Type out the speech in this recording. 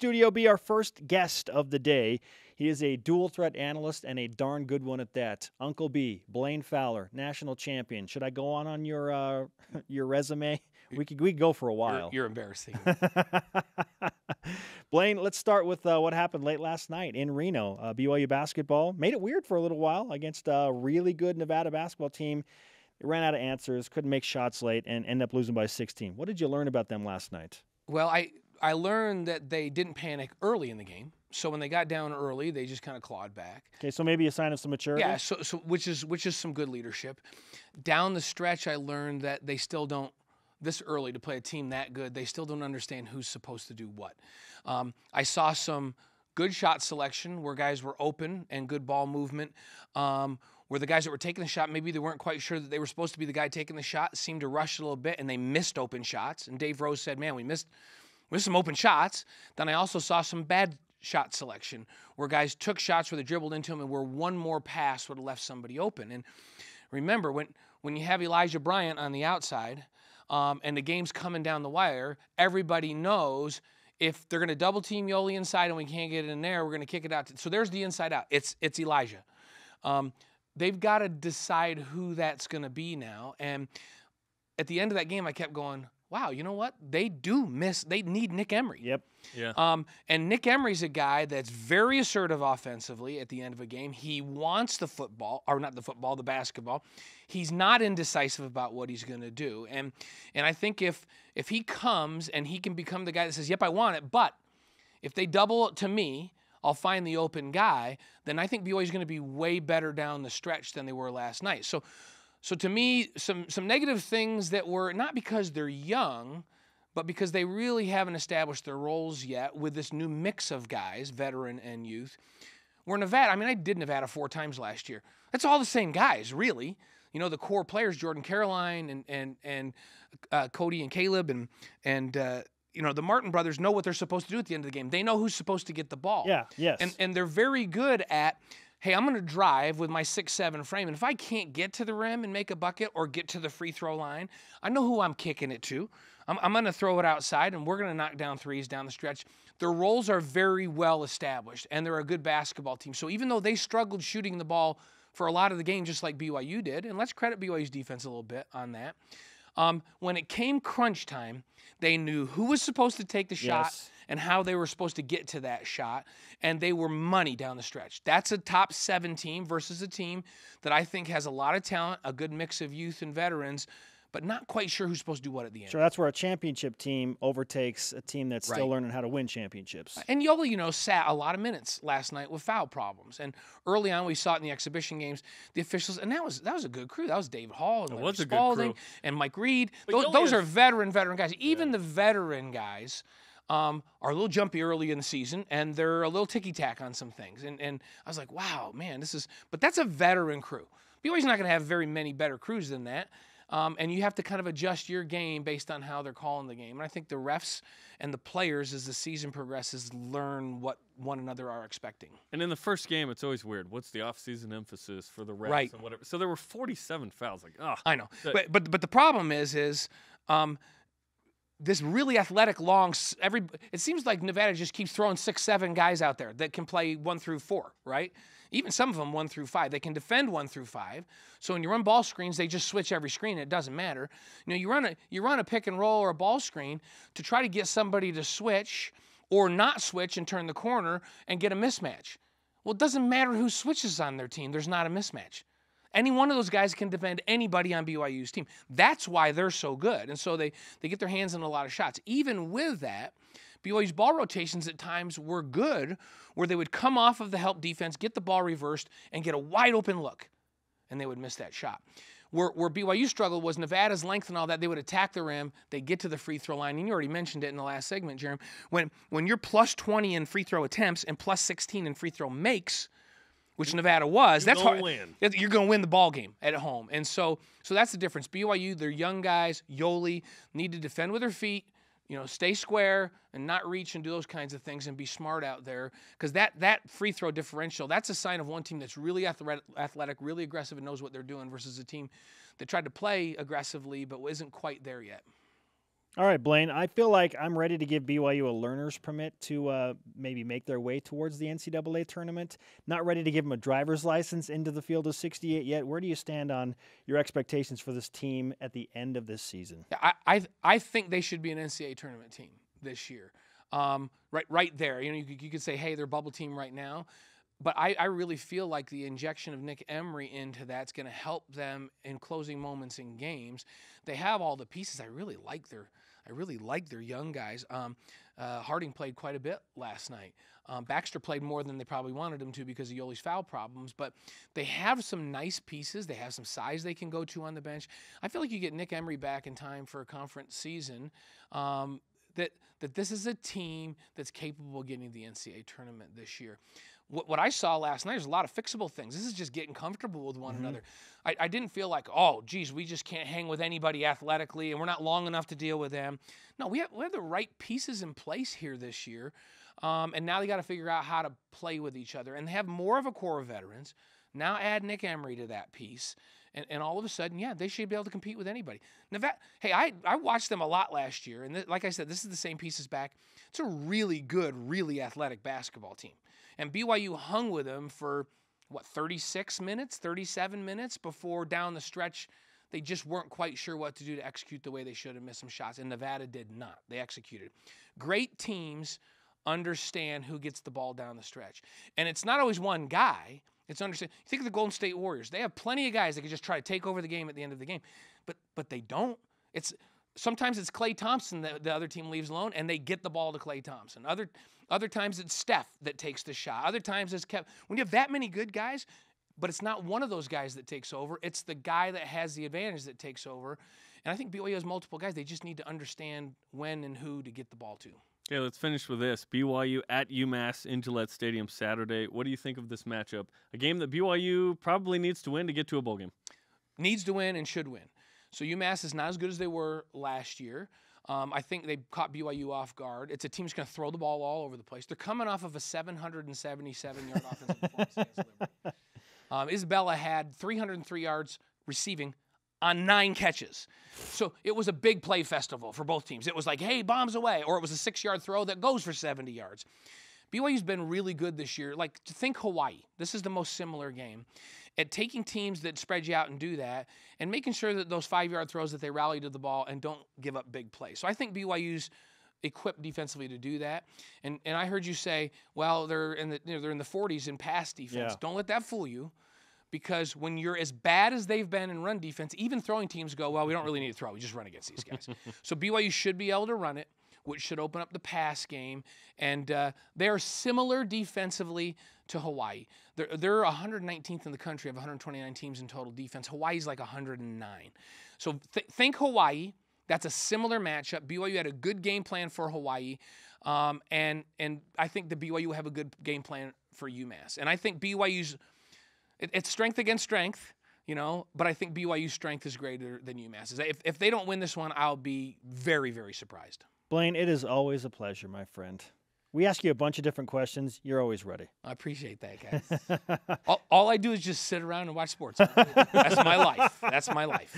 studio be our first guest of the day. He is a dual threat analyst and a darn good one at that. Uncle B, Blaine Fowler, national champion. Should I go on your your resume? We could go for a while. You're embarrassing. Blaine, let's start with what happened late last night in Reno. BYU basketball made it weird for a little while against a really good Nevada basketball team. They ran out of answers, couldn't make shots late, and ended up losing by 16. What did you learn about them last night? Well, I learned that they didn't panic early in the game. So when they got down early, they just kind of clawed back. Okay, so maybe a sign of some maturity? Yeah, so which is some good leadership. Down the stretch, I learned that they still don't, this early to play a team that good, they still don't understand who's supposed to do what. I saw some good shot selection where guys were open and good ball movement. Where the guys that were taking the shot, maybe they weren't quite sure that they were supposed to be the guy taking the shot, seemed to rush a little bit, and they missed open shots. And Dave Rose said, man, we missed some open shots. Then I also saw some bad shot selection where guys took shots where they dribbled into them and where one more pass would have left somebody open. And remember, when you have Elijah Bryant on the outside and the game's coming down the wire, everybody knows if they're going to double team Yoli inside and we can't get it in there, we're going to kick it out. So there's the inside out. It's Elijah. They've got to decide who that's going to be now. And at the end of that game, I kept going, wow, you know what? They need Nick Emery. Yep. Yeah. And Nick Emery's a guy that's very assertive offensively at the end of a game. He wants the basketball. He's not indecisive about what he's going to do. And I think if he comes and he can become the guy that says, yep, I want it, but if they double it to me, I'll find the open guy, then I think BYU is going to be way better down the stretch than they were last night. So to me, some negative things that were not because they're young, but because they really haven't established their roles yet with this new mix of guys, veteran and youth. Where Nevada, I mean, I did Nevada 4 times last year. That's all the same guys, really. You know, the core players, Jordan Caroline and Cody and Caleb and you know, the Martin brothers know what they're supposed to do at the end of the game. They know who's supposed to get the ball. Yeah, yes. And they're very good at, hey, I'm going to drive with my 6'7" frame, and if I can't get to the rim and make a bucket or get to the free throw line, I know who I'm kicking it to. I'm going to throw it outside, and we're going to knock down threes down the stretch. Their roles are very well established, and they're a good basketball team. So even though they struggled shooting the ball for a lot of the game, just like BYU did, and let's credit BYU's defense a little bit on that, when it came crunch time, they knew who was supposed to take the shot and how they were supposed to get to that shot, and they were money down the stretch. That's a top 7 team versus a team that I think has a lot of talent, a good mix of youth and veterans, but not quite sure who's supposed to do what at the end. Sure, that's where a championship team overtakes a team that's still learning how to win championships. And Yoli, you know, sat a lot of minutes last night with foul problems. And early on, we saw it in the exhibition games, the officials, and that was a good crew. That was David Hall and Larry Spalding and Mike Reed. Those are veteran guys. Even the veteran guys are a little jumpy early in the season, and they're a little ticky-tack on some things. And I was like, wow, man, but that's a veteran crew. BYU's not going to have very many better crews than that. And you have to kind of adjust your game based on how they're calling the game. And I think the refs and the players, as the season progresses, learn what one another are expecting. And in the first game, it's always weird. What's the off-season emphasis for the refs right. and whatever? So there were 47 fouls. Like, oh, I know. But the problem is this really athletic, long. It seems like Nevada just keeps throwing 6-7 guys out there that can play 1 through 4, right? Even some of them 1 through 5. They can defend 1 through 5. So when you run ball screens, they just switch every screen. It doesn't matter. You know, you run a pick and roll or a ball screen to try to get somebody to switch or not switch and turn the corner and get a mismatch. Well, it doesn't matter who switches on their team. There's not a mismatch. Any one of those guys can defend anybody on BYU's team. That's why they're so good. And so they get their hands on a lot of shots. Even with that, BYU's ball rotations at times were good, where they would come off of the help defense, get the ball reversed, and get a wide open look, and they would miss that shot. Where BYU struggled was Nevada's length and all that. They would attack the rim, they'd get to the free throw line, and you already mentioned it in the last segment, Jeremy. When you're plus 20 in free throw attempts and plus 16 in free throw makes, which Nevada was, that's hard. You're going to win the ball game at home, and so that's the difference. BYU, they're young guys. Yoli need to defend with their feet. You know, stay square and not reach and do those kinds of things and be smart out there, because that free throw differential, that's a sign of one team that's really athletic, really aggressive, and knows what they're doing versus a team that tried to play aggressively but isn't quite there yet. All right, Blaine, I feel like I'm ready to give BYU a learner's permit to maybe make their way towards the NCAA tournament. Not ready to give them a driver's license into the field of 68 yet. Where do you stand on your expectations for this team at the end of this season? I think they should be an NCAA tournament team this year. Right there. You could say, hey, they're a bubble team right now. But I really feel like the injection of Nick Emery into that's going to help them in closing moments in games. They have all the pieces. I really like their young guys. Harding played quite a bit last night. Baxter played more than they probably wanted him to because of Yoli's foul problems. But they have some nice pieces. They have some size they can go to on the bench. I feel like you get Nick Emery back in time for a conference season. That this is a team that's capable of getting to the NCAA tournament this year. What I saw last night is a lot of fixable things. This is just getting comfortable with one another. I didn't feel like, oh, geez, we just can't hang with anybody athletically and we're not long enough to deal with them. No, we have the right pieces in place here this year. And now they got to figure out how to play with each other. And they have more of a core of veterans. Now add Nick Emery to that piece. And all of a sudden, yeah, they should be able to compete with anybody. Nevada, hey, I watched them a lot last year. And like I said, this is the same pieces back. It's a really good, really athletic basketball team. And BYU hung with them for, 36 minutes, 37 minutes before down the stretch, they just weren't quite sure what to do to execute the way they should have, missed some shots. And Nevada did not. They executed. Great teams understand who gets the ball down the stretch. And it's not always one guy. It's understand. You think of the Golden State Warriors. They have plenty of guys that can just try to take over the game at the end of the game. But they don't. Sometimes it's Klay Thompson that the other team leaves alone, and they get the ball to Klay Thompson. Other times it's Steph that takes the shot. Other times it's Kevin. When you have that many good guys, but it's not one of those guys that takes over. It's the guy that has the advantage that takes over. And I think BYU has multiple guys. They just need to understand when and who to get the ball to. Okay, let's finish with this. BYU at UMass in Gillette Stadium Saturday. What do you think of this matchup? A game that BYU probably needs to win to get to a bowl game. Needs to win and should win. So UMass is not as good as they were last year. I think they caught BYU off guard. It's a team that's going to throw the ball all over the place. They're coming off of a 777-yard offensive performance against Liberty. Isabella had 303 yards receiving on 9 catches. So it was a big play festival for both teams. It was like, hey, bombs away. Or it was a 6-yard throw that goes for 70 yards. BYU's been really good this year. Like, think Hawaii. This is the most similar game. At taking teams that spread you out and do that and making sure that those 5-yard throws that they rally to the ball and don't give up big plays. So I think BYU's equipped defensively to do that. And I heard you say, well, they're in the 40s in pass defense. Yeah. Don't let that fool you. Because when you're as bad as they've been in run defense, even throwing teams go, well, we don't really need to throw. We just run against these guys. So BYU should be able to run it, which should open up the pass game. And they're similar defensively to Hawaii. They're 119th in the country of 129 teams in total defense. Hawaii's like 109. So think Hawaii. That's a similar matchup. BYU had a good game plan for Hawaii. And I think the BYU will have a good game plan for UMass. And I think BYU's it's strength against strength, but I think BYU's strength is greater than UMass's. If they don't win this one, I'll be very, very surprised. Blaine, it is always a pleasure, my friend. We ask you a bunch of different questions. You're always ready. I appreciate that, guys. all I do is just sit around and watch sports. That's my life.